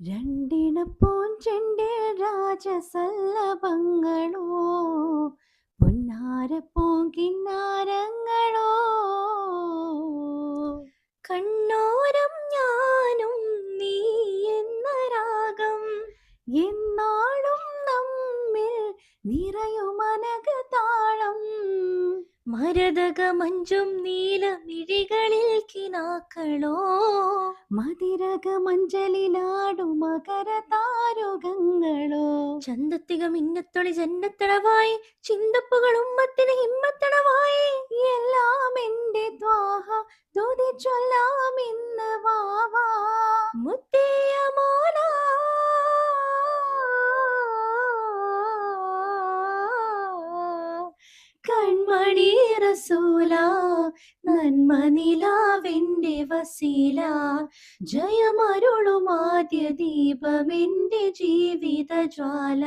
രണ്ടിണപ്പൂഞ്ചെണ്ടിൽ രാജസല്ലഭങ്ങളോ, പൊന്നാരപ്പൂങ്കിന്നാരങ്ങളോ, കണ്ണോരം ഞാനും നീ എന്ന രാഗം എന്നാളും നമ്മിൽ നിറയുമനകതാളം. മരതക മഞ്ചും നീലമിഴികളിൽ കിനാക്കളോ, മതിരക മഞ്ചലിലാടു മകര താരുകങ്ങളോ, ചന്തത്തിക മിന്നത്തൊളി ജന്നത്തടവായി ചിന്തപ്പുകൾ ഉമ്മത്തിന് ഹിമ്മത്തടവായി. എല്ലാം എന്റെ ദ്വാഹ തുതി ചൊല്ലാം ഇന്ന് വാവാ മുത്തിയ മോല. കൺമണി റസൂല നന്മ നിലാവെന്റെ വസീല, ജയമരുളുമാദ്യ ദീപമെന്റെ ജീവിത ജ്വാല.